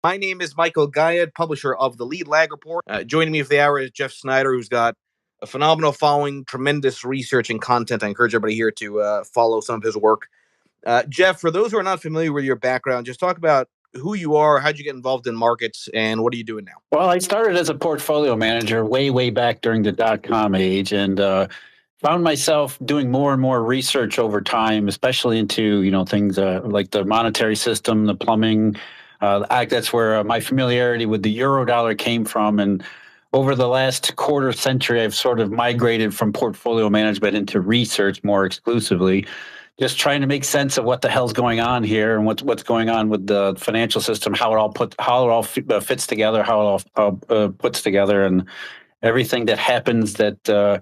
My name is Michael Guyad, publisher of the Lead Lag Report. Joining me for the hour is Jeff Snider, who's got a phenomenal following, tremendous research and content. I encourage everybody here to follow some of his work. Jeff, for those who are not familiar with your background, just talk about who you are, how'd you get involved in markets, and what are you doing now? Well, I started as a portfolio manager way back during the dot-com age, and found myself doing more and more research over time, especially into things like the monetary system, the plumbing. That's where my familiarity with the Eurodollar came from, and over the last quarter century, I've sort of migrated from portfolio management into research more exclusively, just trying to make sense of what the hell's going on here and what's going on with the financial system, how it all fits together, how it all puts together, and everything that happens that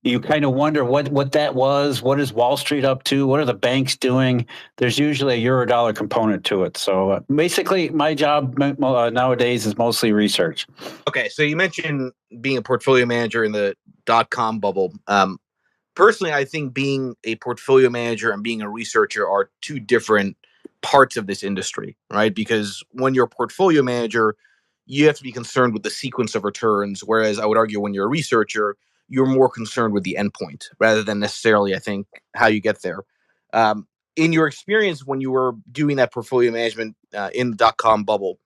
you kind of wonder what that was. What is Wall Street up to? What are the banks doing? There's usually a Eurodollar component to it. So basically, my job nowadays is mostly research. Okay, so you mentioned being a portfolio manager in the dot-com bubble. Personally, I think being a portfolio manager and being a researcher are two different parts of this industry, right? Because when you're a portfolio manager, you have to be concerned with the sequence of returns, whereas I would argue when you're a researcher, you're more concerned with the endpoint rather than necessarily, I think, how you get there. In your experience when you were doing that portfolio management in the dot-com bubble,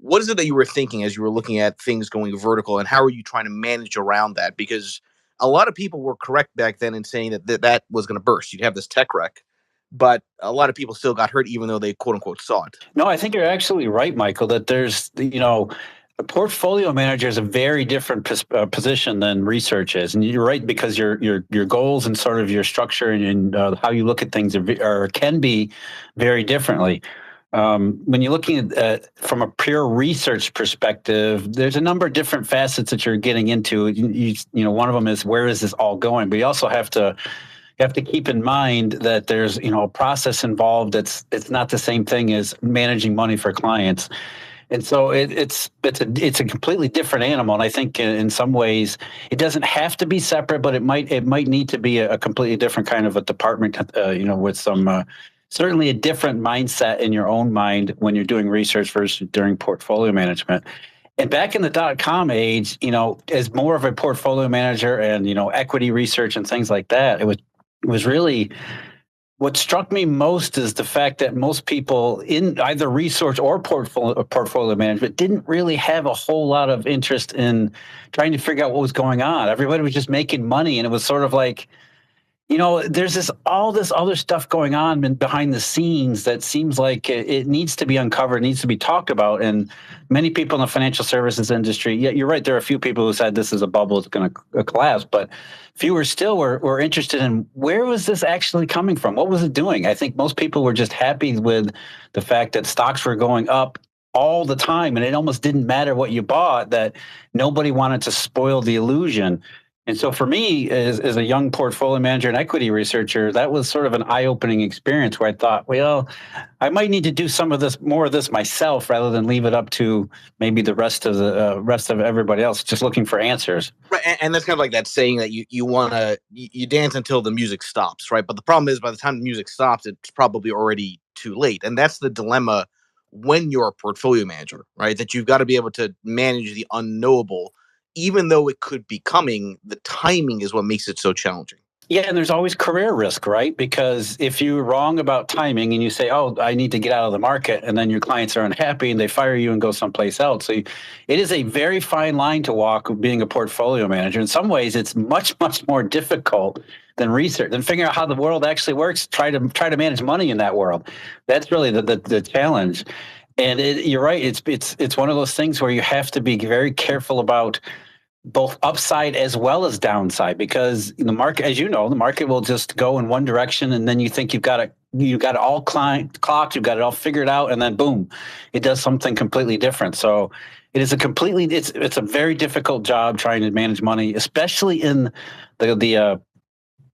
what is it that you were thinking as you were looking at things going vertical, and how are you trying to manage around that? Because a lot of people were correct back then in saying that was going to burst. You'd have this tech wreck, but a lot of people still got hurt, even though they quote unquote saw it. No, I think you're absolutely right, Michael, that there's, a portfolio manager is a very different position than research is. And you're right, because your goals and sort of your structure and how you look at things can be very differently. When you're looking at from a pure research perspective, there's a number of different facets that you're getting into. One of them is, where is this all going? But you also have to keep in mind that there's a process involved. It's not the same thing as managing money for clients. And so it's a completely different animal. And I think in some ways it doesn't have to be separate, but it might need to be a completely different kind of a department, with some certainly a different mindset in your own mind when you're doing research versus during portfolio management. And back in the dot-com age, as more of a portfolio manager and, equity research and things like that, it was really, what struck me most is the fact that most people in either research or portfolio management didn't really have a whole lot of interest in trying to figure out what was going on. Everybody was just making money, and it was sort of like, there's all this other stuff going on behind the scenes that seems like it needs to be uncovered, needs to be talked about. And many people in the financial services industry, yeah, you're right, there are a few people who said this is a bubble, it's going to collapse, but fewer still were interested in, where was this actually coming from? What was it doing? I think most people were just happy with the fact that stocks were going up all the time, and it almost didn't matter what you bought, that nobody wanted to spoil the illusion. And so for me, as a young portfolio manager and equity researcher, that was sort of an eye-opening experience where I thought, well, I might need to do more of this myself rather than leave it up to maybe the rest of everybody else just looking for answers. Right, and that's kind of like that saying that you dance until the music stops, right? But the problem is, by the time the music stops, it's probably already too late, and that's the dilemma when you're a portfolio manager, right? That you've got to be able to manage the unknowable. Even though it could be coming, the timing is what makes it so challenging. Yeah, and there's always career risk, right? Because if you're wrong about timing and you say, oh, I need to get out of the market, and then your clients are unhappy and they fire you and go someplace else. So it is a very fine line to walk being a portfolio manager. In some ways, it's much more difficult than research, than figuring out how the world actually works, try to manage money in that world. That's really the challenge. And you're right, it's one of those things where you have to be very careful about both upside as well as downside, because the market, as you know, the market will just go in one direction, and then you think you've got it all clocked, you've got it all figured out, and then boom, it does something completely different. So it is it's a very difficult job trying to manage money, especially in the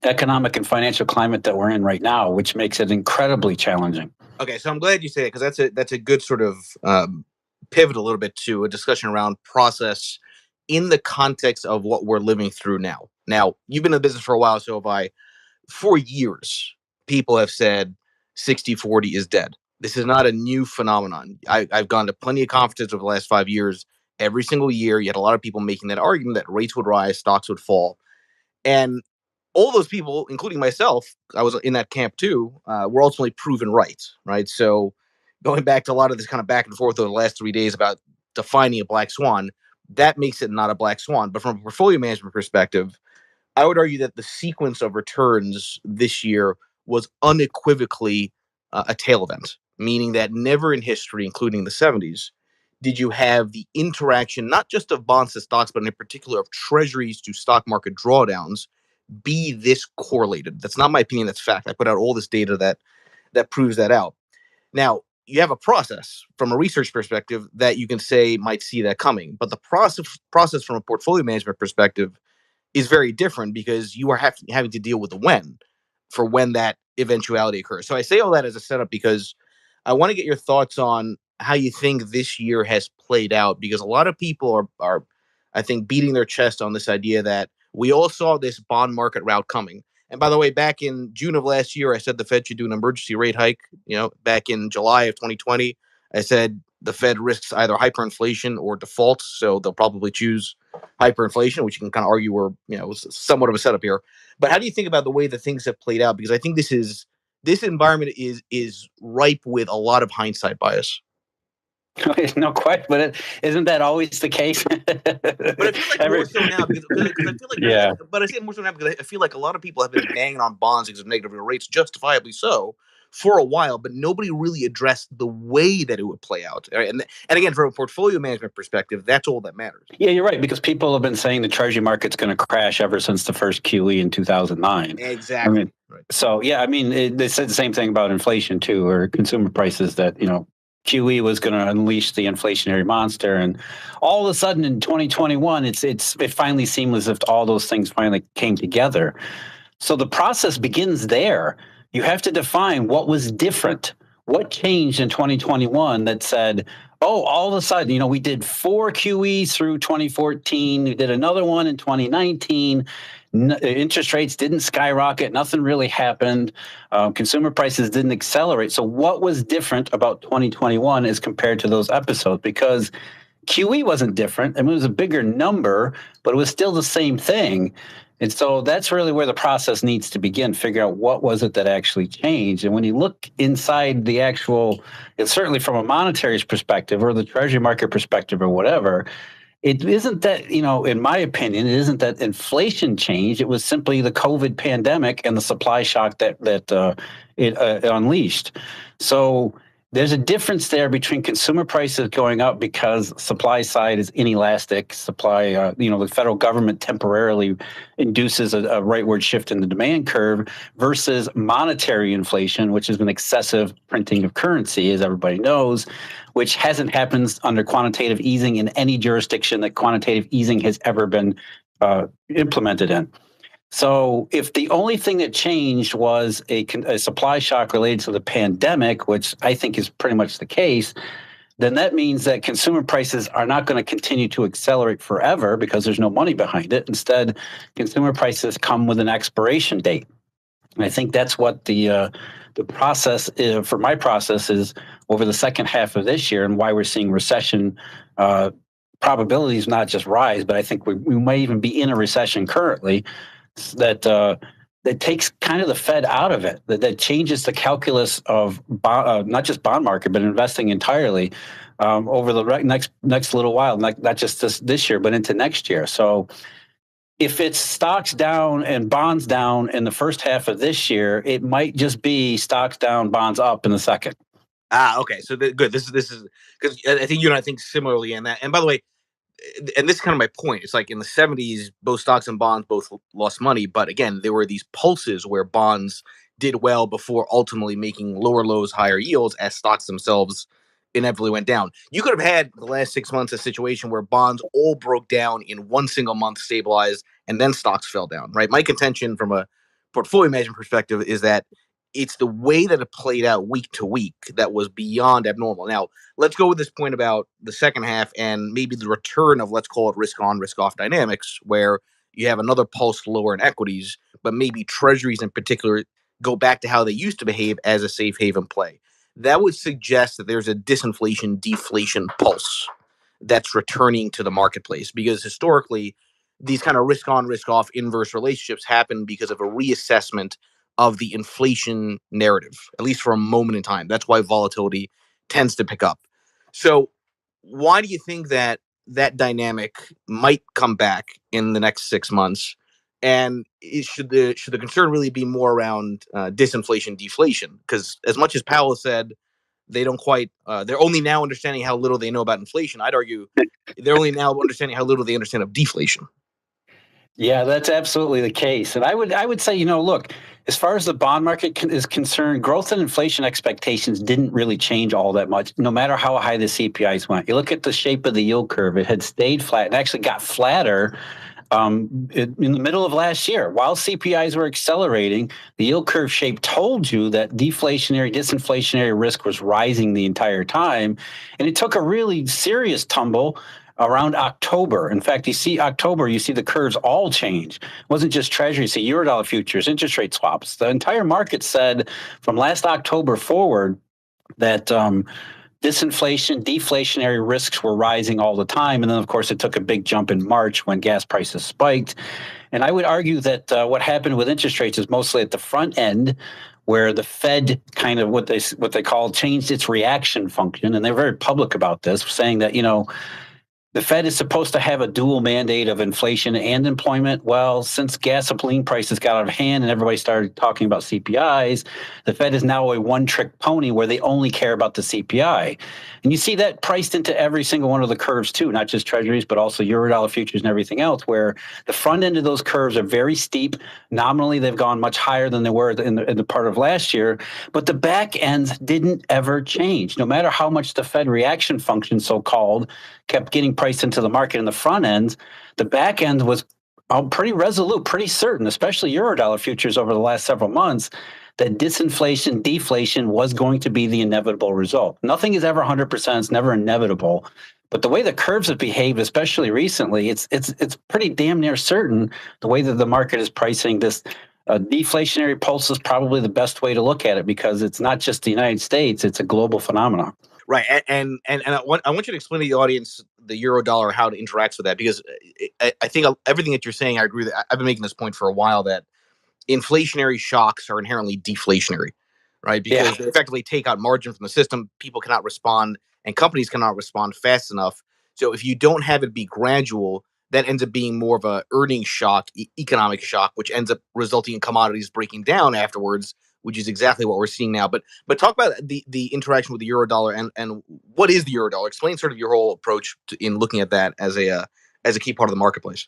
economic and financial climate that we're in right now, which makes it incredibly challenging. Okay, so I'm glad you say it, because that's a good sort of pivot a little bit to a discussion around process in the context of what we're living through now. Now, you've been in the business for a while, so for years, people have said 60-40 is dead. This is not a new phenomenon. I've gone to plenty of conferences over the last 5 years. Every single year, you had a lot of people making that argument that rates would rise, stocks would fall. And all those people, including myself, I was in that camp too, were ultimately proven right? So going back to a lot of this kind of back and forth over the last 3 days about defining a black swan, that makes it not a black swan. But from a portfolio management perspective, I would argue that the sequence of returns this year was unequivocally a tail event, meaning that never in history, including the 70s, did you have the interaction, not just of bonds to stocks, but in particular of treasuries to stock market drawdowns, be this correlated. That's not my opinion, that's fact. I put out all this data that proves that out. Now, you have a process from a research perspective that you can say might see that coming, but the process from a portfolio management perspective is very different because you are having to deal with the when that eventuality occurs. So I say all that as a setup because I want to get your thoughts on how you think this year has played out, because a lot of people are I think, beating their chest on this idea that we all saw this bond market route coming. And by the way, back in June of last year, I said the Fed should do an emergency rate hike. Back in July of 2020, I said the Fed risks either hyperinflation or default, so they'll probably choose hyperinflation, which you can kind of argue was somewhat of a setup here. But how do you think about the way that things have played out? Because I think this environment is ripe with a lot of hindsight bias. No, quite, but isn't that always the case? But I feel like more so now because I feel like yeah. But I say it more so now because I feel like a lot of people have been banging on bonds because of negative real rates, justifiably so, for a while, but nobody really addressed the way that it would play out. Right? And again, from a portfolio management perspective, that's all that matters. Yeah, you're right, because people have been saying the treasury market's going to crash ever since the first QE in 2009. Exactly. I mean, so yeah, I mean, they said the same thing about inflation too, or consumer prices, that QE was going to unleash the inflationary monster, and all of a sudden in 2021, it finally seemed as if all those things finally came together. So the process begins there. You have to define what was different, what changed in 2021 that said, oh, all of a sudden, we did 4 QEs through 2014, we did another one in 2019. Interest rates didn't skyrocket. Nothing really happened. Consumer prices didn't accelerate. So what was different about 2021 as compared to those episodes? Because QE wasn't different. I mean, it was a bigger number, but it was still the same thing. And so that's really where the process needs to begin, figure out what was it that actually changed. And when you look inside the actual, it's certainly from a monetary perspective or the treasury market perspective or whatever, it isn't that, in my opinion, it isn't that inflation changed. It was simply the COVID pandemic and the supply shock that it unleashed. So there's a difference there between consumer prices going up because supply side is inelastic. Supply, the federal government temporarily induces a rightward shift in the demand curve versus monetary inflation, which is an excessive printing of currency, as everybody knows, which hasn't happened under quantitative easing in any jurisdiction that quantitative easing has ever been implemented in. So if the only thing that changed was a supply shock related to the pandemic, which I think is pretty much the case, then that means that consumer prices are not going to continue to accelerate forever because there's no money behind it. Instead, consumer prices come with an expiration date. And I think that's what the process is, for my process, is over the second half of this year, and why we're seeing recession probabilities not just rise, but I think we might even be in a recession currently. That takes kind of the Fed out of it. That changes the calculus of not just bond market, but investing entirely over the next little while. Not just this year, but into next year. So if it's stocks down and bonds down in the first half of this year, it might just be stocks down, bonds up in the second. Okay. So good. This is because I think you and I think similarly in that. And by the way, and this is kind of my point. It's like in the 70s, both stocks and bonds both lost money. But again, there were these pulses where bonds did well before ultimately making lower lows, higher yields as stocks themselves inevitably went down. You could have had the last 6 months a situation where bonds all broke down in one single month, stabilized, and then stocks fell down, right? My contention from a portfolio management perspective is that it's the way that it played out week to week that was beyond abnormal. Now, let's go with this point about the second half and maybe the return of, let's call it, risk on, risk off dynamics, where you have another pulse lower in equities, but maybe treasuries in particular go back to how they used to behave as a safe haven play. that would suggest that there's a disinflation deflation pulse that's returning to the marketplace, because historically these kind of risk on risk off inverse relationships happen because of a reassessment of the inflation narrative, at least for a moment in time. That's why volatility tends to pick up. So why do you think that that dynamic might come back in the next 6 months? And should the concern really be more around disinflation deflation? Because as much as Powell has said they don't quite, they're only now understanding how little they know about inflation, I'd argue they're only now understanding how little they understand of deflation. Yeah, that's absolutely the case. And I would say, look, as far as the bond market is concerned, growth and inflation expectations didn't really change all that much, no matter how high the CPIs went. You look at the shape of the yield curve; it had stayed flat and actually got flatter in the middle of last year. While CPIs were accelerating, the yield curve shape told you that deflationary, disinflationary risk was rising the entire time, and it took a really serious tumble around October. In fact, you see October, you see the curves all change. It wasn't just treasuries, see Eurodollar futures, interest rate swaps. The entire market said from last October forward that disinflation, deflationary risks were rising all the time. And then, of course, it took a big jump in March when gas prices spiked. And I would argue that what happened with interest rates is mostly at the front end, where the Fed kind of what they call changed its reaction function. And they're very public about this, saying that, the Fed is supposed to have a dual mandate of inflation and employment. Well, since gasoline prices got out of hand and everybody started talking about CPIs, the Fed is now a one-trick pony where they only care about the CPI. And you see that priced into every single one of the curves too, not just treasuries, but also Eurodollar futures and everything else, where the front end of those curves are very steep. Nominally, they've gone much higher than they were in the part of last year, but the back ends didn't ever change. No matter how much the Fed reaction function, so-called, kept getting priced into the market in the front end, the back end was pretty resolute, pretty certain, especially Eurodollar futures over the last several months, that disinflation, deflation was going to be the inevitable result. Nothing is ever 100%, it's never inevitable. But the way the curves have behaved, especially recently, it's pretty damn near certain the way that the market is pricing this deflationary pulse is probably the best way to look at it, because it's not just the United States, it's a global phenomenon. Right, and I want you to explain to the audience the Eurodollar, how it interacts with that, because I think everything that you're saying, I agree with. I've been making this point for a while that inflationary shocks are inherently deflationary, right? Because they effectively take out margin from the system. People cannot respond, and companies cannot respond fast enough. So if you don't have it be gradual, that ends up being more of a earnings shock, economic shock, which ends up resulting in commodities breaking down afterwards, which is exactly what we're seeing now. But talk about the interaction with the Eurodollar, and what is the Eurodollar? Explain sort of your whole approach in looking at that as a key part of the marketplace.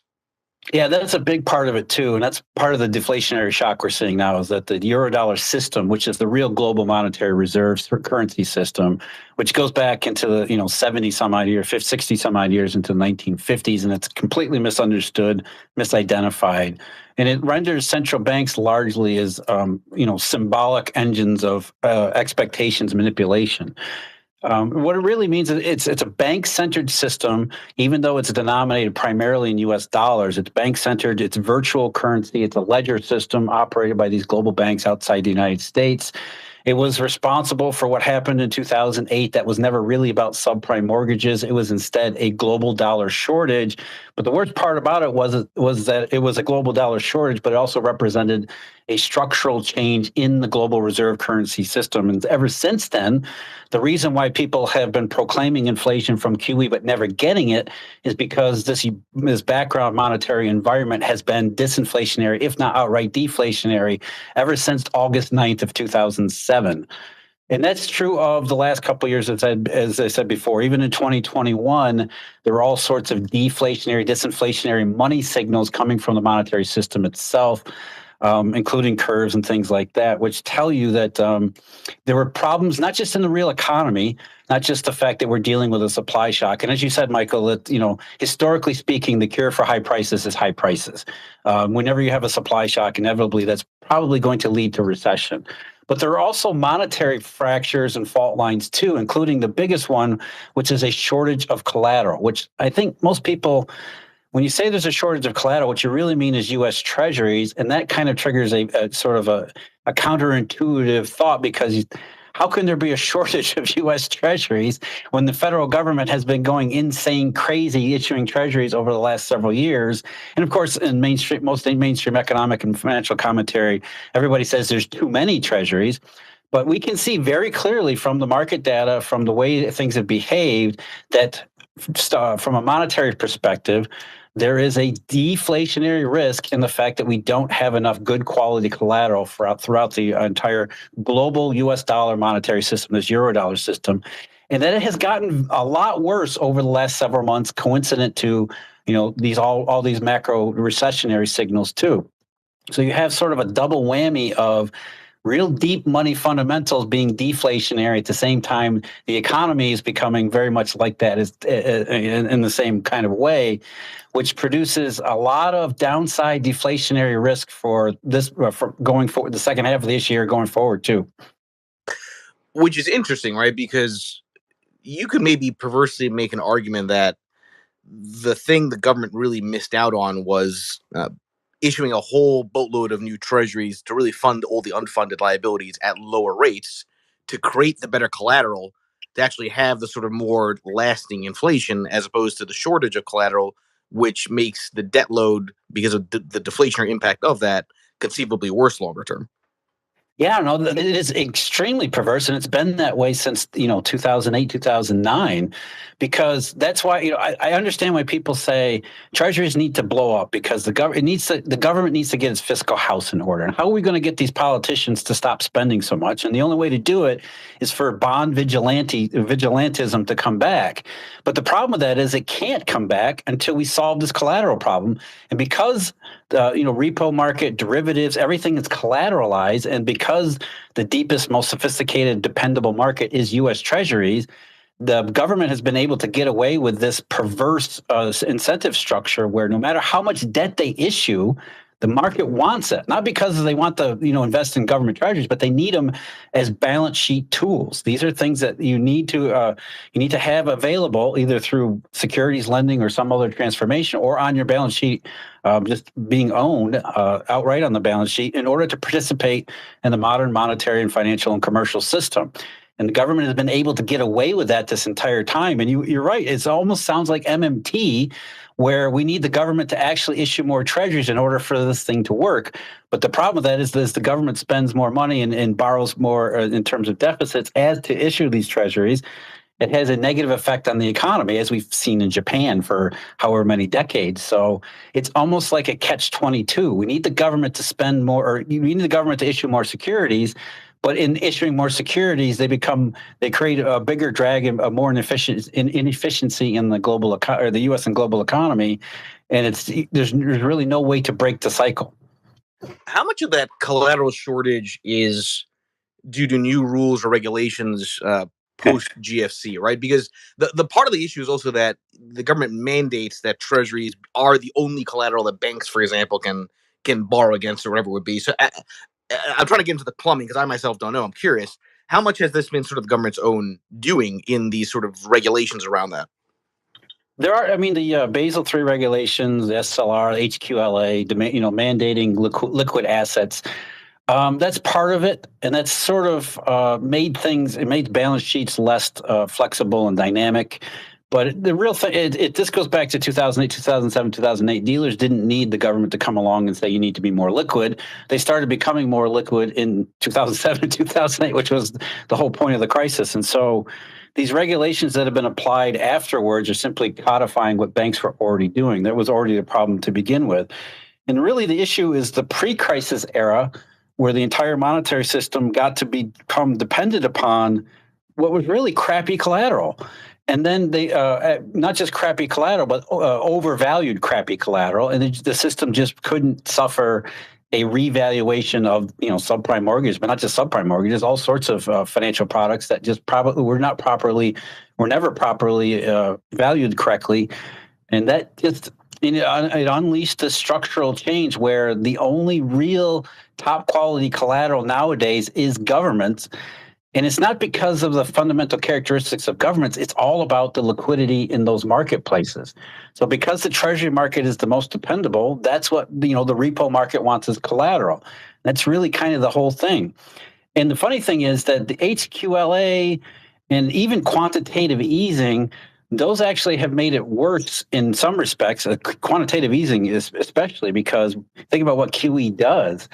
Yeah, that's a big part of it too, and that's part of the deflationary shock we're seeing now, is that the Eurodollar system, which is the real global monetary reserves for currency system, which goes back into the 70 some odd years, 60 some odd years into the 1950s, and it's completely misunderstood, misidentified, and it renders central banks largely as symbolic engines of expectations manipulation. What it really means is it's a bank-centered system, even though it's denominated primarily in U.S. dollars. It's bank-centered. It's virtual currency. It's a ledger system operated by these global banks outside the United States. It was responsible for what happened in 2008. That was never really about subprime mortgages. It was instead a global dollar shortage. But the worst part about it was that it was a global dollar shortage, but it also represented a structural change in the global reserve currency system. And ever since then, the reason why people have been proclaiming inflation from QE but never getting it is because this background monetary environment has been disinflationary, if not outright deflationary, ever since August 9th of 2007. And that's true of the last couple of years, as I said before. Even in 2021, there were all sorts of deflationary, disinflationary money signals coming from the monetary system itself, including curves and things like that, which tell you that there were problems not just in the real economy, not just the fact that we're dealing with a supply shock. And as you said, Michael, that historically speaking, the cure for high prices is high prices. Whenever you have a supply shock, inevitably that's probably going to lead to recession. But there are also monetary fractures and fault lines too, including the biggest one, which is a shortage of collateral, which I think most people, when you say there's a shortage of collateral, what you really mean is U.S. Treasuries, and that kind of triggers a sort of a counterintuitive thought, because how can there be a shortage of U.S. treasuries when the federal government has been going insane, crazy, issuing treasuries over the last several years? And of course, in most mainstream economic and financial commentary, everybody says there's too many treasuries. But we can see very clearly from the market data, from the way things have behaved, that from a monetary perspective, there is a deflationary risk in the fact that we don't have enough good quality collateral throughout the entire global U.S. dollar monetary system, this Eurodollar system, and that it has gotten a lot worse over the last several months, coincident to all these macro recessionary signals too. So you have sort of a double whammy of real deep money fundamentals being deflationary at the same time the economy is becoming very much like that in the same kind of way, which produces a lot of downside deflationary risk for this for going forward, the second half of this year going forward too. Which is interesting, right? Because you could maybe perversely make an argument that the thing the government really missed out on was issuing a whole boatload of new treasuries to really fund all the unfunded liabilities at lower rates to create the better collateral to actually have the sort of more lasting inflation as opposed to the shortage of collateral, which makes the debt load, because of the deflationary impact of that, conceivably worse longer term. Yeah, no, it is extremely perverse, and it's been that way since 2008, 2009, because that's why I understand why people say treasuries need to blow up because the government needs to get its fiscal house in order. And how are we going to get these politicians to stop spending so much? And the only way to do it is for bond vigilantism to come back. But the problem with that is it can't come back until we solve this collateral problem, and because the repo market, derivatives, everything is collateralized, and because the deepest, most sophisticated, dependable market is U.S. Treasuries, the government has been able to get away with this perverse incentive structure where no matter how much debt they issue, the market wants it, not because they want to invest in government treasuries, but they need them as balance sheet tools. These are things that you need to have available either through securities lending or some other transformation, or on your balance sheet, just being owned outright on the balance sheet in order to participate in the modern monetary and financial and commercial system. And the government has been able to get away with that this entire time. And you're right, it almost sounds like MMT, where we need the government to actually issue more treasuries in order for this thing to work. But the problem with that is the government spends more money and borrows more in terms of deficits as to issue these treasuries. It has a negative effect on the economy, as we've seen in Japan for however many decades. So it's almost like a catch-22. We need the government to spend more, or you need the government to issue more securities. But in issuing more securities, they create a bigger drag and a more inefficiency in the global or the U.S. and global economy, and there's really no way to break the cycle. How much of that collateral shortage is due to new rules or regulations post GFC, right? Because the part of the issue is also that the government mandates that treasuries are the only collateral that banks, for example, can borrow against or whatever it would be. So I'm trying to get into the plumbing because I myself don't know. I'm curious, how much has this been sort of the government's own doing in these sort of regulations around that? There are, the Basel III regulations, the SLR, HQLA, mandating liquid assets. That's part of it, and that's sort of made balance sheets less flexible and dynamic. But the real thing, this goes back to 2008, 2007, 2008. Dealers didn't need the government to come along and say you need to be more liquid. They started becoming more liquid in 2007, 2008, which was the whole point of the crisis. And so these regulations that have been applied afterwards are simply codifying what banks were already doing. That was already a problem to begin with. And really the issue is the pre-crisis era, where the entire monetary system got to become dependent upon what was really crappy collateral. And then they not just crappy collateral, but overvalued crappy collateral. And the system just couldn't suffer a revaluation of subprime mortgages, but not just subprime mortgages, all sorts of financial products that just probably were never properly valued correctly. And that just it unleashed a structural change where the only real top quality collateral nowadays is governments. And it's not because of the fundamental characteristics of governments. It's all about the liquidity in those marketplaces. So because the treasury market is the most dependable, that's what the repo market wants as collateral. That's really kind of the whole thing. And the funny thing is that the HQLA and even quantitative easing, those actually have made it worse in some respects. Quantitative easing is especially because think about what QE does.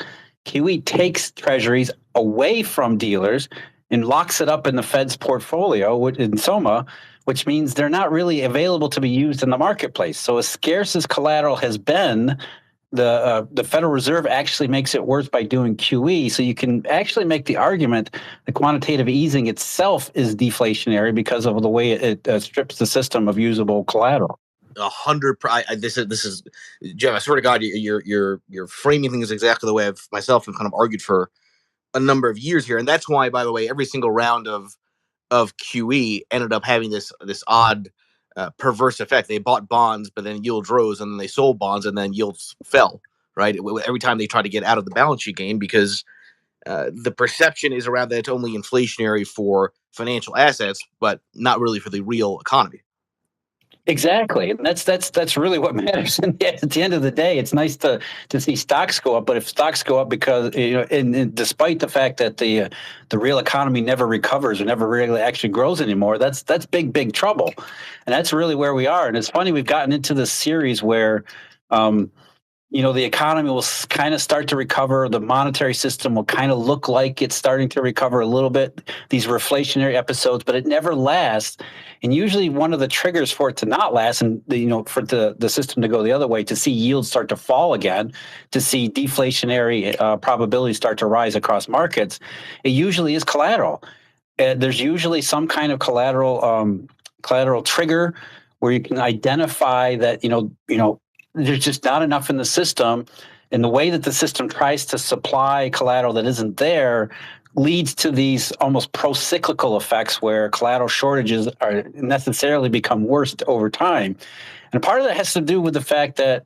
QE takes treasuries away from dealers and locks it up in the Fed's portfolio in SOMA, which means they're not really available to be used in the marketplace. So as scarce as collateral has been, the Federal Reserve actually makes it worse by doing QE. So you can actually make the argument that quantitative easing itself is deflationary because of the way it strips the system of usable collateral. 100. This is Jeff. I swear to God, you're framing things exactly the way I've myself have kind of argued for a number of years here, and that's why, by the way, every single round of QE ended up having this odd perverse effect. They bought bonds, but then yields rose, and then they sold bonds, and then yields fell. Right, every time they try to get out of the balance sheet game, because the perception is around that it's only inflationary for financial assets, but not really for the real economy. Exactly, and that's really what matters. And at the end of the day, it's nice to see stocks go up, but if stocks go up because and despite the fact that the real economy never recovers or never really actually grows anymore, that's big trouble, and that's really where we are. And it's funny we've gotten into this series where. The economy will kind of start to recover. The monetary system will kind of look like it's starting to recover a little bit, these reflationary episodes, but it never lasts. And usually one of the triggers for it to not last and, for the system to go the other way, to see yields start to fall again, to see deflationary probabilities start to rise across markets, it usually is collateral. There's usually some kind of collateral trigger where you can identify that, there's just not enough in the system, and the way that the system tries to supply collateral that isn't there leads to these almost pro-cyclical effects where collateral shortages are necessarily become worse over time. And part of that has to do with the fact that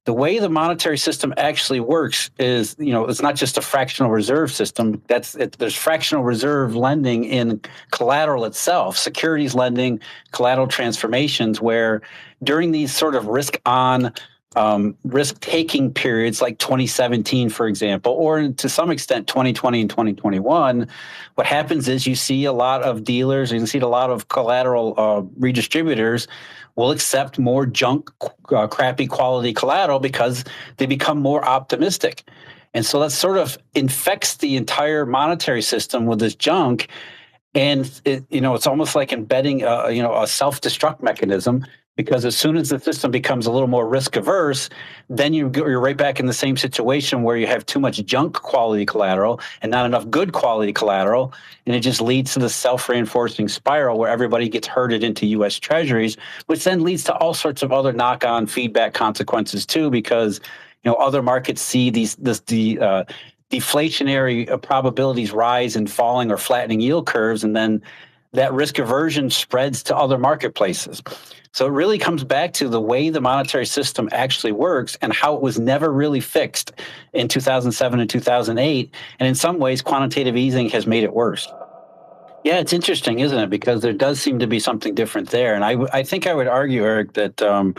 the way the monetary system actually works is, it's not just a fractional reserve system. There's fractional reserve lending in collateral itself, securities lending, collateral transformations, where during these sort of risk-taking periods like 2017, for example, or to some extent 2020 and 2021, what happens is you see a lot of dealers, and you see a lot of collateral redistributors will accept more junk, crappy quality collateral because they become more optimistic. And so that sort of infects the entire monetary system with this junk. And it's almost like embedding a self-destruct mechanism, because as soon as the system becomes a little more risk averse, then you're right back in the same situation where you have too much junk quality collateral and not enough good quality collateral. And it just leads to the self-reinforcing spiral where everybody gets herded into U.S. Treasuries, which then leads to all sorts of other knock-on feedback consequences too, because other markets see the deflationary probabilities rise and falling or flattening yield curves, and then that risk aversion spreads to other marketplaces. So it really comes back to the way the monetary system actually works and how it was never really fixed in 2007 and 2008. And in some ways, quantitative easing has made it worse. Yeah, it's interesting, isn't it? Because there does seem to be something different there. And I think I would argue, Eric, that at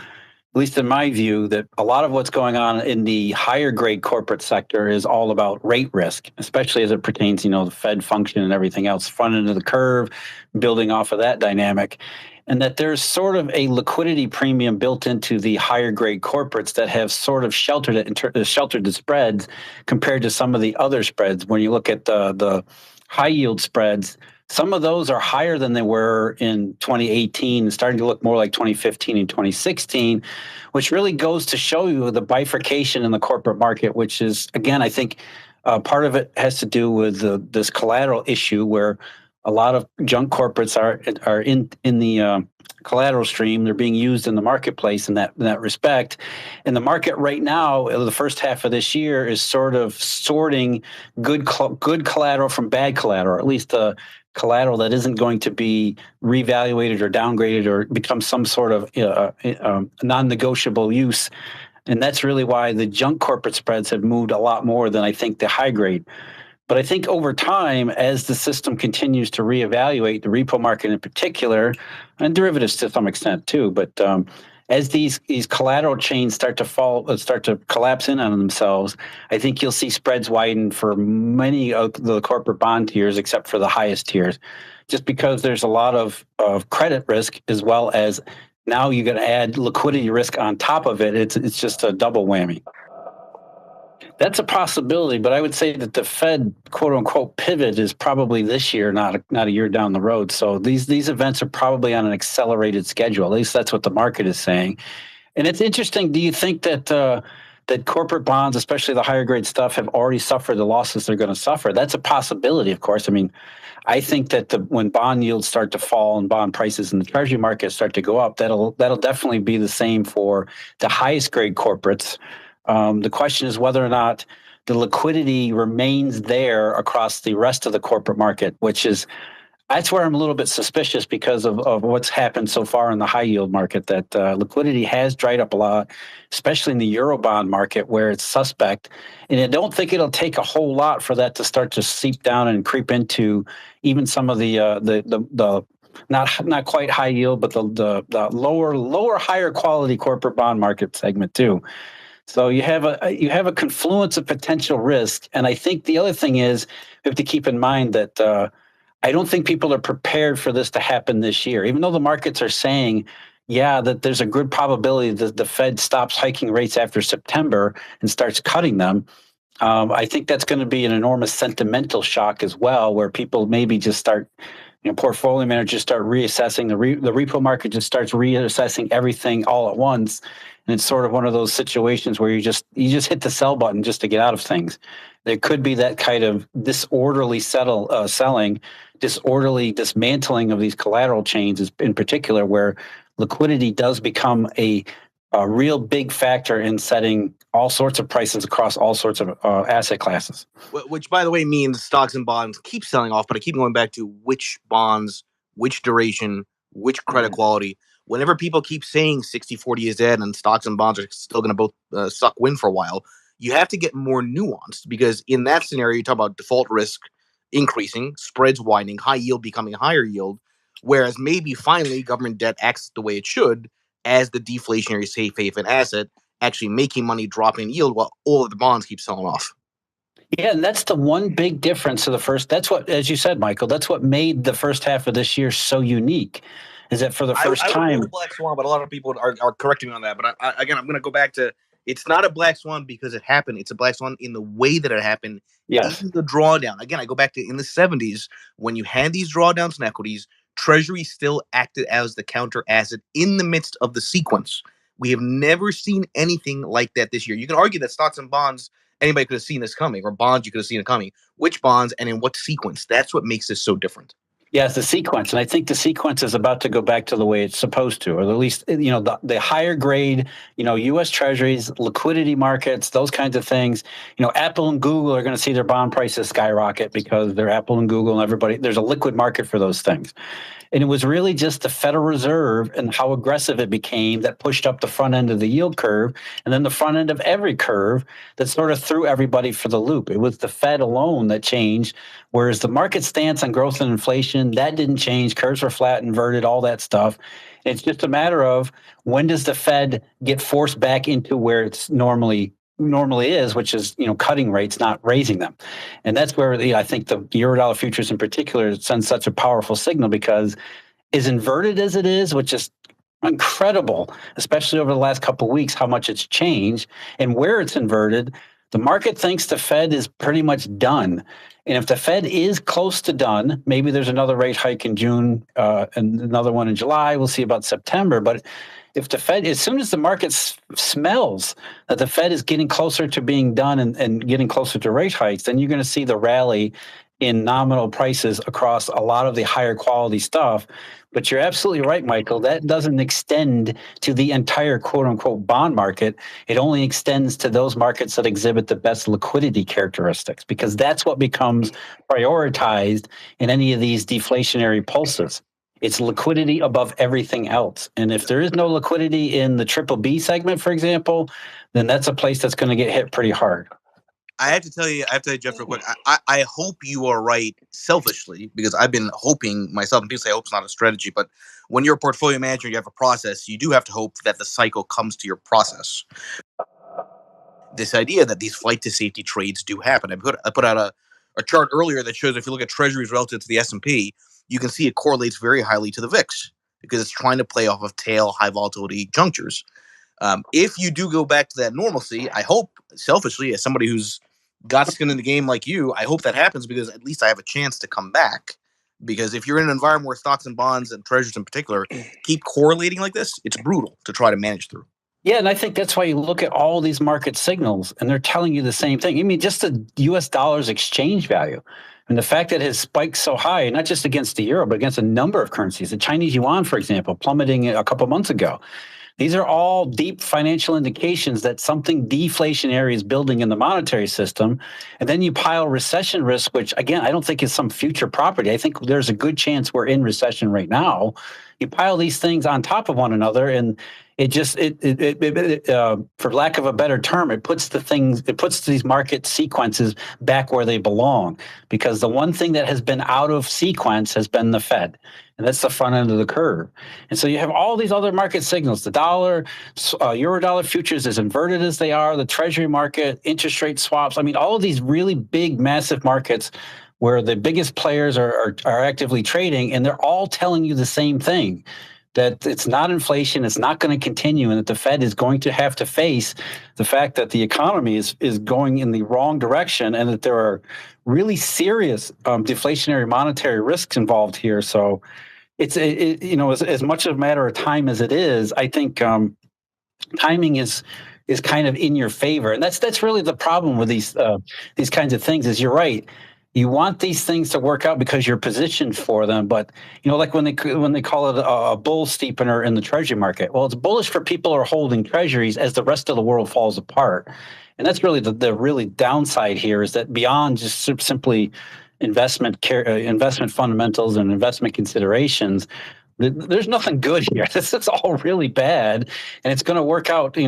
least in my view, that a lot of what's going on in the higher grade corporate sector is all about rate risk, especially as it pertains, the Fed function and everything else, front end of the curve, building off of that dynamic. And that there's sort of a liquidity premium built into the higher grade corporates that have sort of sheltered the spreads compared to some of the other spreads. When you look at the high yield spreads, some of those are higher than they were in 2018 and starting to look more like 2015 and 2016, which really goes to show you the bifurcation in the corporate market, which is, again, I think part of it has to do with this collateral issue where a lot of junk corporates are in the collateral stream. They're being used in the marketplace in that respect. And the market right now, the first half of this year, is sort of sorting good collateral from bad collateral, or at least the collateral that isn't going to be revaluated or downgraded or become some sort of non-negotiable use. And that's really why the junk corporate spreads have moved a lot more than I think the high grade. But I think over time, as the system continues to reevaluate the repo market in particular, and derivatives to some extent too, but as these collateral chains start to collapse in on themselves, I think you'll see spreads widen for many of the corporate bond tiers, except for the highest tiers, just because there's a lot of credit risk, as well as now you're going to add liquidity risk on top of it. It's just a double whammy. That's a possibility, but I would say that the Fed, quote unquote, pivot is probably this year, not a year down the road. So these events are probably on an accelerated schedule. At least that's what the market is saying. And it's interesting. Do you think that that corporate bonds, especially the higher grade stuff, have already suffered the losses they're going to suffer? That's a possibility, of course. I mean, I think that when bond yields start to fall and bond prices in the treasury market start to go up, that'll definitely be the same for the highest grade corporates. The question is whether or not the liquidity remains there across the rest of the corporate market, that's where I'm a little bit suspicious because of what's happened so far in the high yield market, that liquidity has dried up a lot, especially in the Eurobond market where it's suspect. And I don't think it'll take a whole lot for that to start to seep down and creep into even some of the not quite high yield, but the lower higher quality corporate bond market segment too. So you have a confluence of potential risk. And I think the other thing is we have to keep in mind that I don't think people are prepared for this to happen this year, even though the markets are saying, yeah, that there's a good probability that the Fed stops hiking rates after September and starts cutting them. I think that's going to be an enormous sentimental shock as well, where people maybe just start, portfolio managers start reassessing the repo market, just starts reassessing everything all at once. And it's sort of one of those situations where you just hit the sell button just to get out of things. There could be that kind of disorderly selling, disorderly dismantling of these collateral chains in particular, where liquidity does become a real big factor in setting all sorts of prices across all sorts of asset classes. Which, by the way, means stocks and bonds keep selling off, but I keep going back to which bonds, which duration, which credit quality. Whenever people keep saying 60-40 is dead and stocks and bonds are still going to both suck wind for a while, you have to get more nuanced, because in that scenario, you talk about default risk increasing, spreads widening, high yield becoming higher yield, whereas maybe finally government debt acts the way it should as the deflationary safe haven asset, actually making money, dropping yield while all of the bonds keep selling off. Yeah, and that's the one big difference of the first. That's what, as you said, Michael, that's what made the first half of this year so unique. Is that for the first time? I would call it a black swan, but a lot of people are correcting me on that. But again, I'm going to go back to, it's not a black swan because it happened. It's a black swan in the way that it happened. Yes. Even the drawdown. Again, I go back to in the 70s when you had these drawdowns in equities, Treasury still acted as the counter asset in the midst of the sequence. We have never seen anything like that this year. You can argue that stocks and bonds, anybody could have seen this coming, or bonds, you could have seen it coming. Which bonds and in what sequence? That's what makes this so different. Yes, the sequence. And I think the sequence is about to go back to the way it's supposed to, or at least, the higher grade, U.S. Treasuries, liquidity markets, those kinds of things. Apple and Google are going to see their bond prices skyrocket because they're Apple and Google, and everybody, there's a liquid market for those things. And it was really just the Federal Reserve and how aggressive it became that pushed up the front end of the yield curve, and then the front end of every curve that sort of threw everybody for the loop. It was the Fed alone that changed, whereas the market stance on growth and inflation, that didn't change. Curves were flat, inverted, all that stuff. It's just a matter of when does the Fed get forced back into where it's normally is, which is, cutting rates, not raising them. And that's where I think the Eurodollar futures in particular sends such a powerful signal, because as inverted as it is, which is incredible, especially over the last couple of weeks, how much it's changed and where it's inverted, the market thinks the Fed is pretty much done. And if the Fed is close to done, maybe there's another rate hike in June and another one in July. We'll see about September. But if the Fed, as soon as the market smells that the Fed is getting closer to being done and getting closer to rate hikes, then you're going to see the rally in nominal prices across a lot of the higher quality stuff. But you're absolutely right, Michael. That doesn't extend to the entire quote unquote bond market. It only extends to those markets that exhibit the best liquidity characteristics, because that's what becomes prioritized in any of these deflationary pulses. It's liquidity above everything else. And if there is no liquidity in the triple B segment, for example, then that's a place that's going to get hit pretty hard. I have to tell you, Jeff, real quick. I hope you are right selfishly, because I've been hoping myself, and people say hope's not a strategy, but when you're a portfolio manager, you have a process, you do have to hope that the cycle comes to your process. This idea that these flight to safety trades do happen. I put out a chart earlier that shows if you look at treasuries relative to the S&P, you can see it correlates very highly to the VIX because it's trying to play off of tail high volatility junctures. If you do go back to that normalcy, I hope selfishly, as somebody who's got skin in the game like you, I hope that happens because at least I have a chance to come back. Because if you're in an environment where stocks and bonds and treasuries in particular keep correlating like this, it's brutal to try to manage through. Yeah, and I think that's why you look at all these market signals and they're telling you the same thing. I mean, just the US dollar's exchange value and the fact that it has spiked so high, not just against the euro, but against a number of currencies. The Chinese yuan, for example, plummeting a couple months ago. These are all deep financial indications that something deflationary is building in the monetary system. And then you pile recession risk, which, again, I don't think is some future property. I think there's a good chance we're in recession right now. You pile these things on top of one another, and it just, for lack of a better term, it puts these market sequences back where they belong. Because the one thing that has been out of sequence has been the Fed. And that's the front end of the curve. And so you have all these other market signals. The dollar, Eurodollar futures, as inverted as they are, the treasury market, interest rate swaps. I mean, all of these really big, massive markets where the biggest players are actively trading, and they're all telling you the same thing, that it's not inflation, it's not going to continue, and that the Fed is going to have to face the fact that the economy is going in the wrong direction, and that there are really serious deflationary monetary risks involved here. So it's as much a matter of time as it is. I think timing is kind of in your favor, and that's really the problem with these kinds of things. Is you're right. You want these things to work out because you're positioned for them, but like when they call it a bull steepener in the treasury market. Well, it's bullish for people who are holding treasuries as the rest of the world falls apart, and that's really the really downside here. Is that beyond just simply investment fundamentals and investment considerations, there's nothing good here. This is all really bad, and it's going to work out, at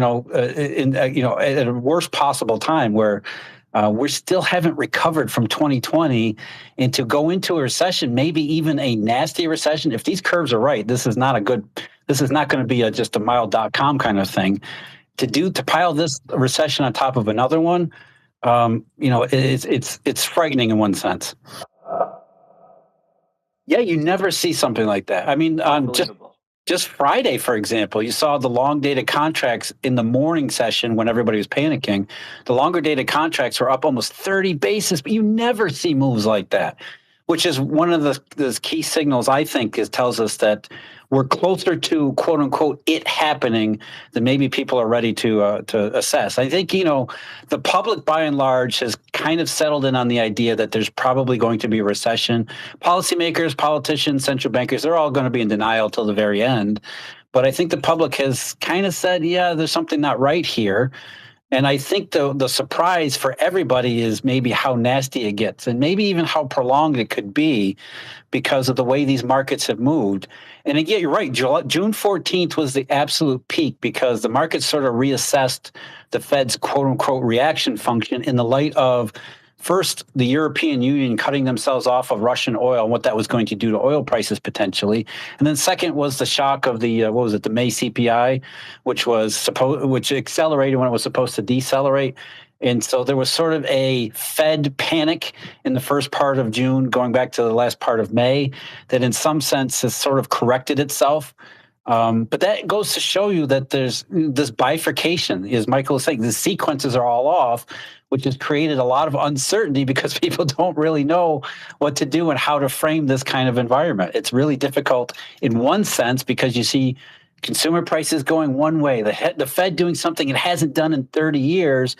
a worst possible time where we still haven't recovered from 2020, and to go into a recession, maybe even a nasty recession. If these curves are right, this is not going to be just a mild .com kind of thing. To pile this recession on top of another one, it's frightening in one sense. Yeah, you never see something like that. I mean, just Friday, for example, you saw the long dated contracts in the morning session when everybody was panicking. The longer dated contracts were up almost 30 basis, but you never see moves like that, which is one of the key signals, I think, tells us that we're closer to, quote unquote, it happening than maybe people are ready to assess. I think, the public by and large has kind of settled in on the idea that there's probably going to be a recession. Policymakers, politicians, central bankers, they're all going to be in denial till the very end. But I think the public has kind of said, yeah, there's something not right here. And I think the surprise for everybody is maybe how nasty it gets, and maybe even how prolonged it could be because of the way these markets have moved. And again, you're right, June 14th was the absolute peak because the markets sort of reassessed the Fed's quote-unquote reaction function in the light of, first, the European Union cutting themselves off of Russian oil and what that was going to do to oil prices potentially. And then second was the shock of the, the May CPI, which accelerated when it was supposed to decelerate. And so there was sort of a Fed panic in the first part of June, going back to the last part of May, that in some sense has sort of corrected itself. But that goes to show you that there's this bifurcation, as Michael is saying, the sequences are all off, which has created a lot of uncertainty because people don't really know what to do and how to frame this kind of environment. It's really difficult in one sense because you see consumer prices going one way, the Fed doing something it hasn't done in 30 years.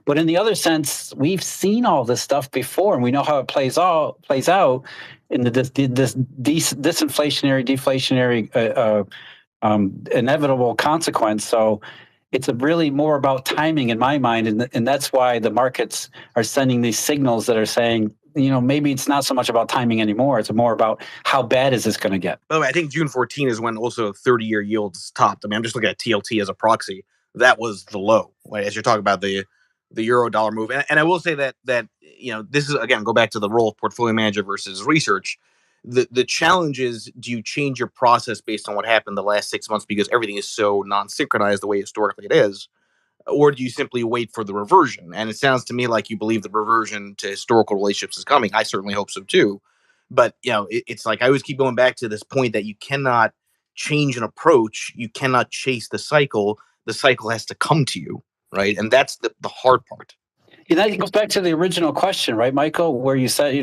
But in the other sense, we've seen all this stuff before, and we know how it plays out in this disinflationary, deflationary inevitable consequence. So it's really more about timing in my mind, and that's why the markets are sending these signals that are saying, maybe it's not so much about timing anymore. It's more about how bad is this going to get. By the way, I think June 14 is when also 30-year yields topped. I mean, I'm just looking at TLT as a proxy. That was the low. As you're talking about the the Eurodollar move. And I will say that this is, again, go back to the role of portfolio manager versus research. The challenge is, do you change your process based on what happened the last 6 months because everything is so non-synchronized the way historically it is, or do you simply wait for the reversion? And it sounds to me like you believe the reversion to historical relationships is coming. I certainly hope so too. But it's like I always keep going back to this point that you cannot change an approach. You cannot chase the cycle. The cycle has to come to you, right? And that's the hard part. And that goes back to the original question, right, Michael, where you said,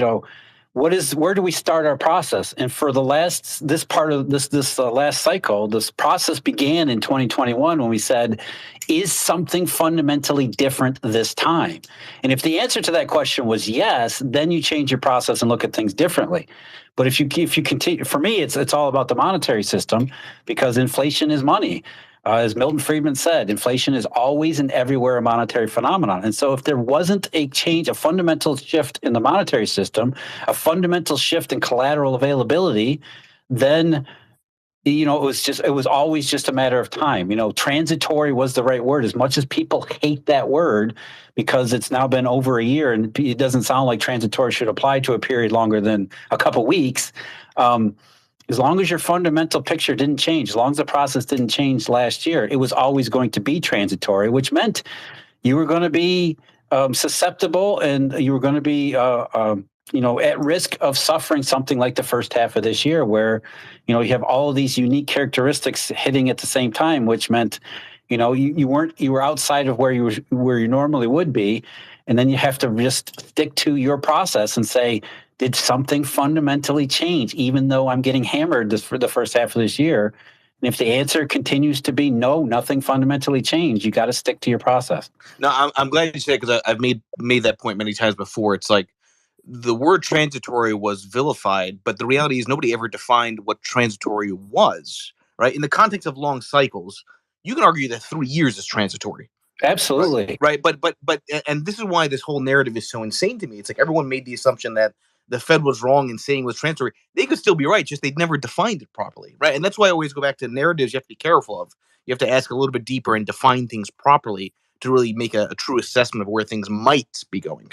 where do we start our process? And for this last cycle, this process began in 2021 when we said, is something fundamentally different this time? And if the answer to that question was yes, then you change your process and look at things differently. But if you continue, for me, it's all about the monetary system, because inflation is money. As Milton Friedman said, inflation is always and everywhere a monetary phenomenon. And so if there wasn't a change, a fundamental shift in the monetary system, a fundamental shift in collateral availability, then it was always just a matter of time. Transitory was the right word. As much as people hate that word because it's now been over a year and it doesn't sound like transitory should apply to a period longer than a couple weeks. As long as your fundamental picture didn't change, as long as the process didn't change last year, it was always going to be transitory, which meant you were going to be susceptible and you were going to be at risk of suffering something like the first half of this year, where you have all of these unique characteristics hitting at the same time, which meant you were outside of where you normally would be, and then you have to just stick to your process and say, did something fundamentally change, even though I'm getting hammered for the first half of this year? And if the answer continues to be no, nothing fundamentally changed, you got to stick to your process. No, I'm glad you said it, because I've made that point many times before. It's like the word transitory was vilified, but the reality is nobody ever defined what transitory was, right? In the context of long cycles, you can argue that 3 years is transitory. Absolutely. Right. But and this is why this whole narrative is so insane to me. It's like everyone made the assumption that the Fed was wrong in saying it was transitory. They could still be right, just they'd never defined it properly, right? And that's why I always go back to narratives you have to be careful of. You have to ask a little bit deeper and define things properly to really make a true assessment of where things might be going.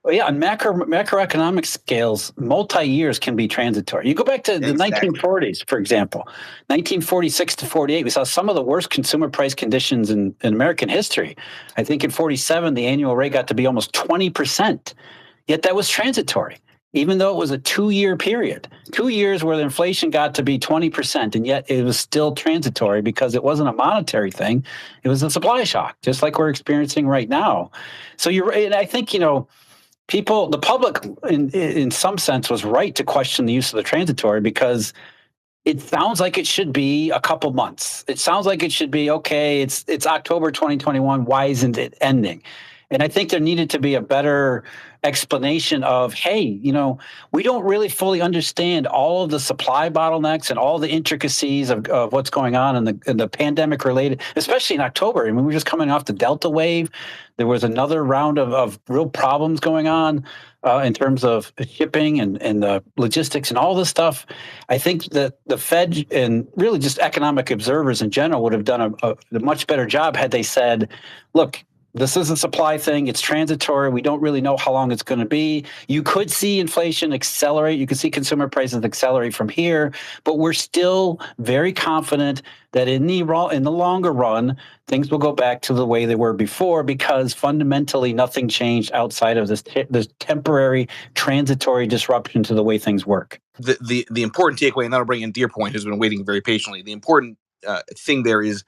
Well, yeah, on macroeconomic scales, multi-years can be transitory. You go back to the 1940s, for example, 1946 to 48, we saw some of the worst consumer price conditions in American history. I think in 47, the annual rate got to be almost 20%, yet that was transitory. Even though it was a 2-year period, 2 years where the inflation got to be 20%, and yet it was still transitory because it wasn't a monetary thing. It was a supply shock, just like we're experiencing right now. So you're right. I think, the public in some sense was right to question the use of the transitory, because it sounds like it should be a couple months. It sounds like it should be, okay, it's October 2021. Why isn't it ending? And I think there needed to be a better explanation of, hey, we don't really fully understand all of the supply bottlenecks and all the intricacies of what's going on in the pandemic related, especially in October. I mean, we were just coming off the Delta wave. There was another round of real problems going on in terms of shipping and the logistics and all this stuff. I think that the Fed and really just economic observers in general would have done a much better job had they said, look, this is a supply thing. It's transitory. We don't really know how long it's going to be. You could see inflation accelerate. You could see consumer prices accelerate from here, but we're still very confident that in the longer run, things will go back to the way they were before, because fundamentally nothing changed outside of this temporary transitory disruption to the way things work. The important takeaway, and that'll bring in Deer Point, who's been waiting very patiently. The important thing there is,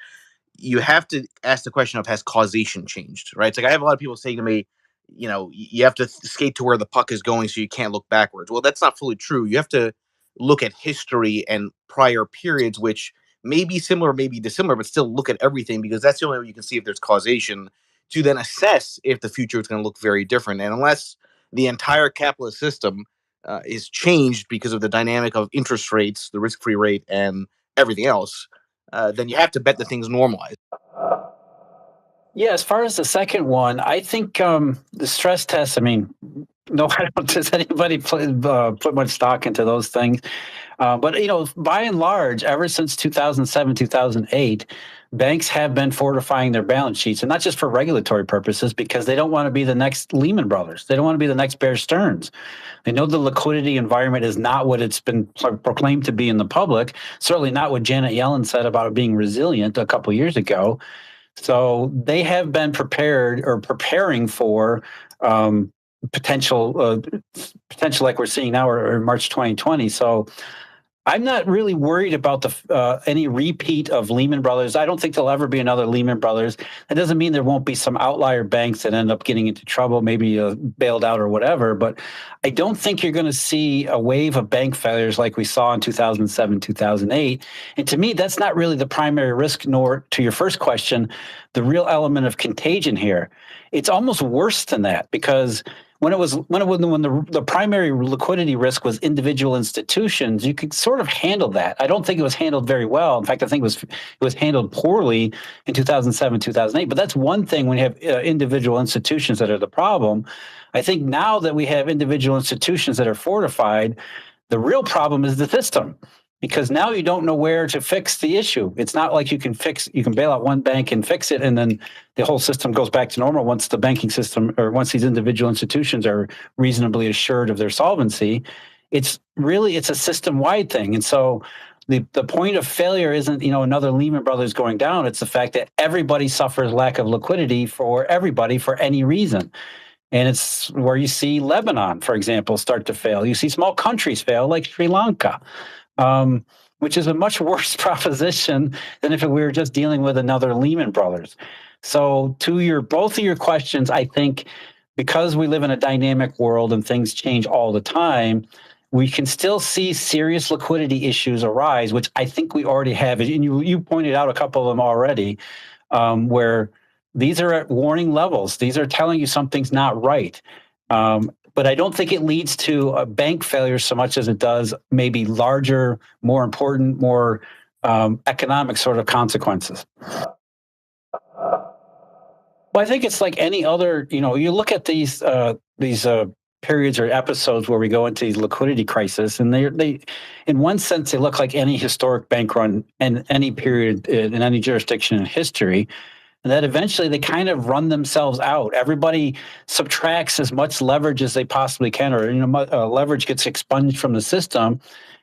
you have to ask the question of, has causation changed, right? It's like I have a lot of people saying to me, you have to skate to where the puck is going so you can't look backwards. Well, that's not fully true. You have to look at history and prior periods, which may be similar, may be dissimilar, but still look at everything, because that's the only way you can see if there's causation, to then assess if the future is going to look very different. And unless the entire capitalist system is changed because of the dynamic of interest rates, the risk-free rate, and everything else, then you have to bet that things normalize. Yeah, as far as the second one, I think the stress tests, I mean, no, I don't, does anybody put much stock into those things? But, by and large, ever since 2007, 2008, banks have been fortifying their balance sheets, and not just for regulatory purposes, because they don't want to be the next Lehman Brothers. They don't want to be the next Bear Stearns. They know the liquidity environment is not what it's been proclaimed to be in the public, certainly not what Janet Yellen said about it being resilient a couple of years ago. So they have been prepared or preparing for potential like we're seeing now or March 2020. So I'm not really worried about any repeat of Lehman Brothers. I don't think there'll ever be another Lehman Brothers. That doesn't mean there won't be some outlier banks that end up getting into trouble, maybe bailed out or whatever. But I don't think you're going to see a wave of bank failures like we saw in 2007, 2008. And to me, that's not really the primary risk, nor to your first question, the real element of contagion here. It's almost worse than that, because when the primary liquidity risk was individual institutions, you could sort of handle that. I don't think it was handled very well. In fact, I think it was handled poorly in 2007, 2008. But that's one thing when you have individual institutions that are the problem. I think now that we have individual institutions that are fortified, the real problem is the system. Because now you don't know where to fix the issue. It's not like you can bail out one bank and fix it, and then the whole system goes back to normal once the banking system or once these individual institutions are reasonably assured of their solvency. It's a system-wide thing. And so the point of failure isn't, another Lehman Brothers going down. It's the fact that everybody suffers lack of liquidity for everybody for any reason. And it's where you see Lebanon, for example, start to fail. You see small countries fail, like Sri Lanka. Which is a much worse proposition than if we were just dealing with another Lehman Brothers. So to both of your questions, I think because we live in a dynamic world and things change all the time, we can still see serious liquidity issues arise, which I think we already have. And you pointed out a couple of them already, where these are at warning levels. These are telling you something's not right. But I don't think it leads to a bank failure so much as it does maybe larger, more important, more economic sort of consequences. Well, I think it's like any other, you look at these periods or episodes where we go into these liquidity crisis, and they, in one sense, they look like any historic bank run in any period in any jurisdiction in history. And that eventually they kind of run themselves out. Everybody subtracts as much leverage as they possibly can, or leverage gets expunged from the system,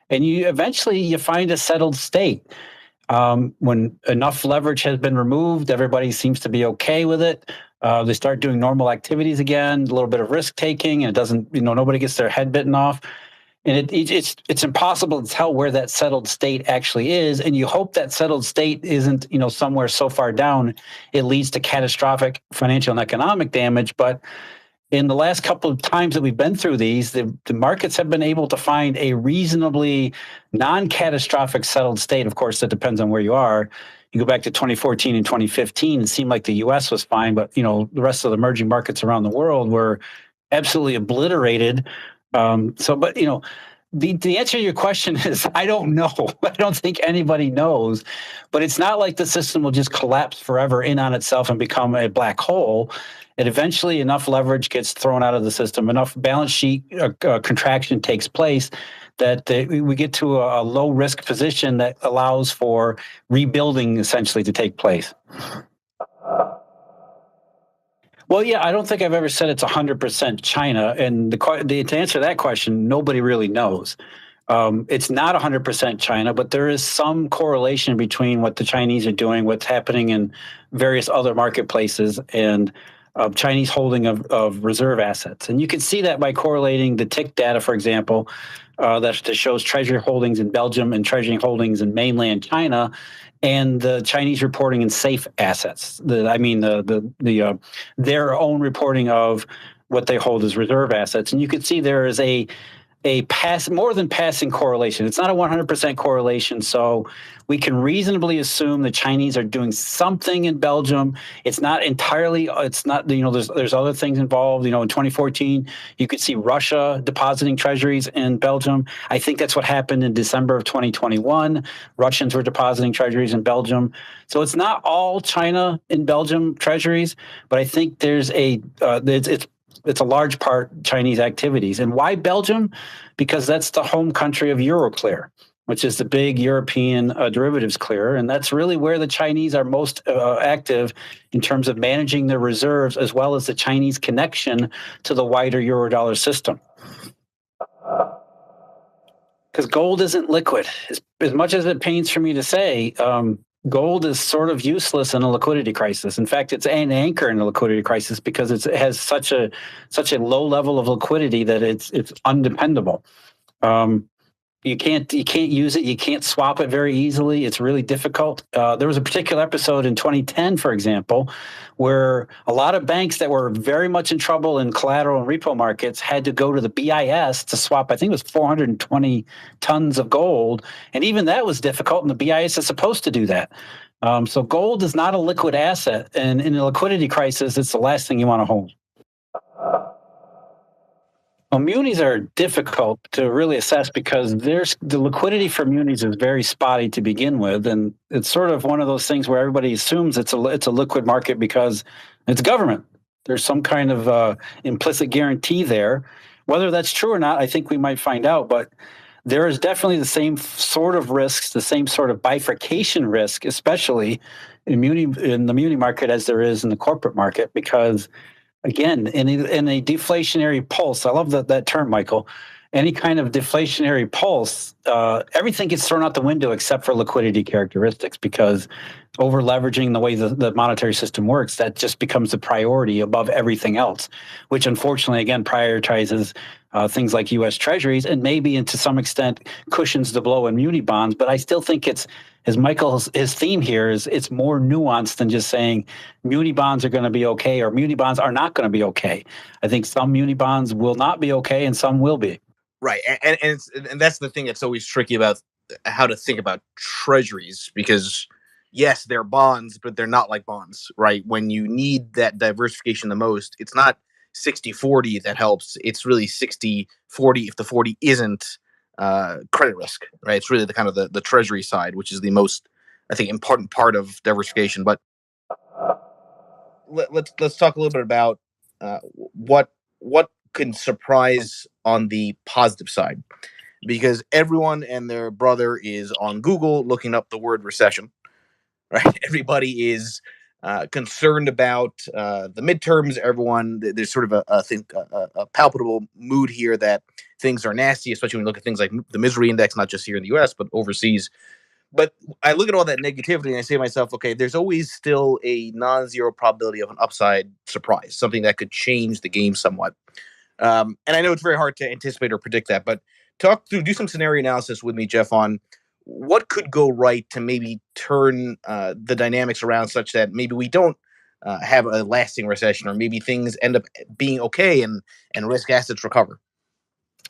and you eventually find a settled state. When enough leverage has been removed, everybody seems to be okay with it. They start doing normal activities again, a little bit of risk taking, and it doesn't, nobody gets their head bitten off. And it's impossible to tell where that settled state actually is. And you hope that settled state isn't, somewhere so far down it leads to catastrophic financial and economic damage. But in the last couple of times that we've been through these, the markets have been able to find a reasonably non-catastrophic settled state. Of course, that depends on where you are. You go back to 2014 and 2015, it seemed like the U.S. was fine, but the rest of the emerging markets around the world were absolutely obliterated. The answer to your question is I don't know. I don't think anybody knows, but it's not like the system will just collapse forever in on itself and become a black hole. And eventually enough leverage gets thrown out of the system, enough balance sheet contraction takes place that we get to a low risk position that allows for rebuilding essentially to take place. Well, yeah, I don't think I've ever said it's 100% China. And to answer that question, nobody really knows. It's not 100% China, but there is some correlation between what the Chinese are doing, what's happening in various other marketplaces, and Chinese holding of reserve assets. And you can see that by correlating the tick data, for example, that shows treasury holdings in Belgium and treasury holdings in mainland China, and the Chinese reporting in safe assets. Their own reporting of what they hold as reserve assets. And you can see there is a more than passing correlation. It's not a 100% correlation, so we can reasonably assume the Chinese are doing something in Belgium. It's not entirely. It's not. There's other things involved. In 2014, you could see Russia depositing treasuries in Belgium. I think that's what happened in December of 2021. Russians were depositing treasuries in Belgium. So it's not all China in Belgium treasuries, but I think there's it's a large part Chinese activities. And why Belgium? Because that's the home country of Euroclear. which is the big European derivatives clearer. And that's really where the Chinese are most active in terms of managing their reserves, as well as the Chinese connection to the wider Eurodollar system. Because gold isn't liquid. As much as it pains for me to say, gold is sort of useless in a liquidity crisis. In fact, it's an anchor in a liquidity crisis because it has such a low level of liquidity that it's undependable. You can't use it. You can't swap it very easily. It's really difficult. There was a particular episode in 2010, for example, where a lot of banks that were very much in trouble in collateral and repo markets had to go to the BIS to swap, I think it was 420 tons of gold. And even that was difficult, and the BIS is supposed to do that. So gold is not a liquid asset. And in a liquidity crisis, it's the last thing you want to hold. Well, munis are difficult to really assess because the liquidity for munis is very spotty to begin with, and it's sort of one of those things where everybody assumes it's a liquid market because it's government. There's some kind of implicit guarantee there. Whether that's true or not, I think we might find out. But there is definitely the same sort of risks, the same sort of bifurcation risk, especially in the muni market as there is in the corporate market, because again, in a deflationary pulse, I love that term, Michael. Any kind of deflationary pulse, everything gets thrown out the window except for liquidity characteristics, because over leveraging the way the monetary system works, that just becomes the priority above everything else, which unfortunately, again, prioritizes things like U.S. Treasuries and maybe, and to some extent, cushions the blow in muni bonds. But I still think it's, as Michael's his theme here is, it's more nuanced than just saying muni bonds are going to be okay or muni bonds are not going to be okay. I think some muni bonds will not be okay and some will be. Right, and that's the thing that's always tricky about how to think about treasuries, because yes, they're bonds, but they're not like bonds, right? When you need that diversification the most, it's not 60-40 that helps. It's really 60-40 if the 40 isn't credit risk, right? It's really the kind of the treasury side, which is the most, I think, important part of diversification. But let's talk a little bit about what can surprise on the positive side, because everyone and their brother is on Google looking up the word recession, right? Everybody is concerned about the midterms. Everyone, there's sort of a palpable mood here that things are nasty, especially when you look at things like the misery index, not just here in the U.S. but overseas. But I look at all that negativity and I say to myself, okay, there's always still a non-zero probability of an upside surprise, something that could change the game somewhat. And I know it's very hard to anticipate or predict that, but do some scenario analysis with me, Jeff, on what could go right to maybe turn the dynamics around such that maybe we don't have a lasting recession, or maybe things end up being okay and risk assets recover.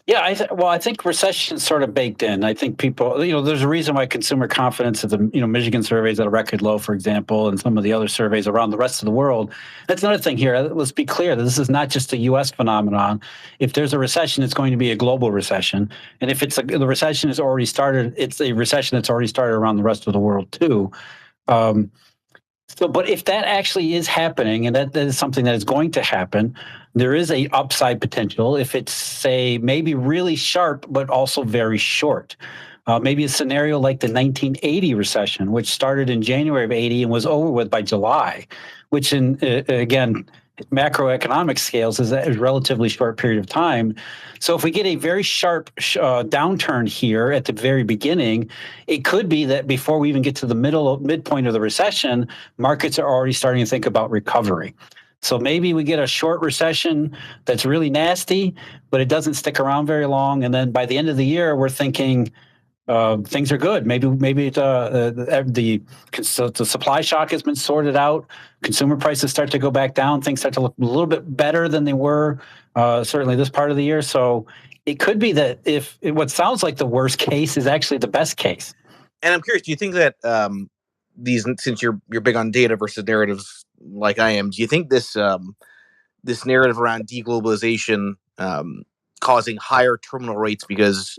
Yeah, I think recession's sort of baked in. I think people, there's a reason why consumer confidence of the, Michigan surveys at a record low, for example, and some of the other surveys around the rest of the world. That's another thing here. Let's be clear that this is not just a U.S. phenomenon. If there's a recession, it's going to be a global recession. And if the recession has already started, it's a recession that's already started around the rest of the world too. But if that actually is happening, and that is something that is going to happen, there is a upside potential if it's, say, maybe really sharp, but also very short. Maybe a scenario like the 1980 recession, which started in January of 80 and was over with by July, which again, macroeconomic scales is a relatively short period of time. So if we get a very sharp downturn here at the very beginning, it could be that before we even get to the midpoint of the recession, markets are already starting to think about recovery. So maybe we get a short recession that's really nasty, but it doesn't stick around very long. And then by the end of the year, we're thinking things are good. Maybe the supply shock has been sorted out. Consumer prices start to go back down. Things start to look a little bit better than they were certainly this part of the year. So it could be that if what sounds like the worst case is actually the best case. And I'm curious, do you think that since you're big on data versus narratives like I am, do you think this narrative around deglobalization causing higher terminal rates because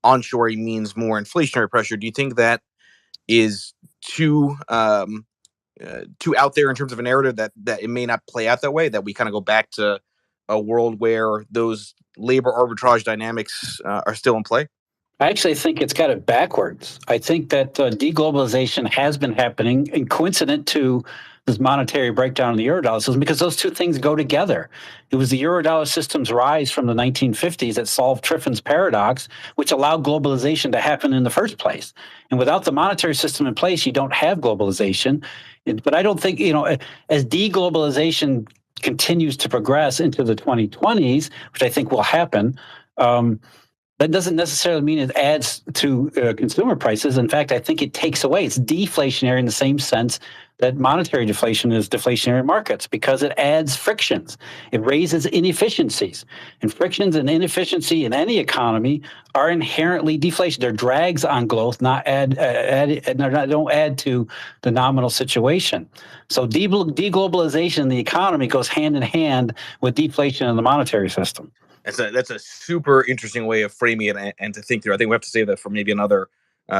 onshoring means more inflationary pressure, do you think that is too out there in terms of a narrative that it may not play out that way, that we kind of go back to a world where those labor arbitrage dynamics are still in play? I actually think it's got it backwards. I think that deglobalization has been happening and coincident to this monetary breakdown of the Eurodollar system because those two things go together. It was the Eurodollar system's rise from the 1950s that solved Triffin's paradox, which allowed globalization to happen in the first place. And without the monetary system in place, you don't have globalization. But I don't think, as deglobalization continues to progress into the 2020s, which I think will happen, that doesn't necessarily mean it adds to consumer prices. In fact, I think it takes away. It's deflationary in the same sense that monetary deflation is deflationary in markets because it adds frictions. It raises inefficiencies. And frictions and inefficiency in any economy are inherently deflation. They're drags on growth, don't add to the nominal situation. So deglobalization in the economy goes hand in hand with deflation in the monetary system. That's a super interesting way of framing it and to think through. I think we have to save that for maybe another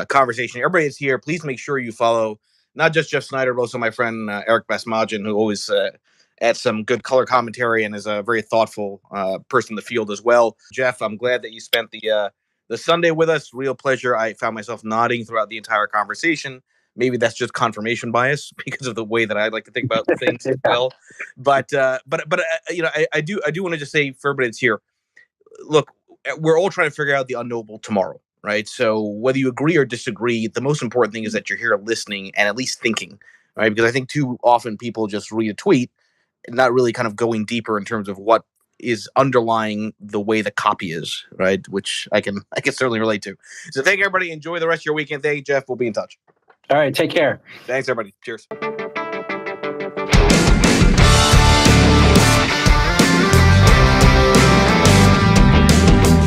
conversation. Everybody is here. Please make sure you follow not just Jeff Snider, but also my friend Eric Basmajian, who always adds some good color commentary and is a very thoughtful person in the field as well. Jeff, I'm glad that you spent the Sunday with us. Real pleasure. I found myself nodding throughout the entire conversation. Maybe that's just confirmation bias because of the way that I like to think about things as well. But I do want to just say for everybody that's here, look, we're all trying to figure out the unknowable tomorrow, right? So whether you agree or disagree, the most important thing is that you're here listening and at least thinking, right? Because I think too often people just read a tweet and not really kind of going deeper in terms of what is underlying the way the copy is, right? Which I can certainly relate to. So thank you, everybody. Enjoy the rest of your weekend. Thank you, Jeff. We'll be in touch. All right. Take care. Thanks, everybody. Cheers.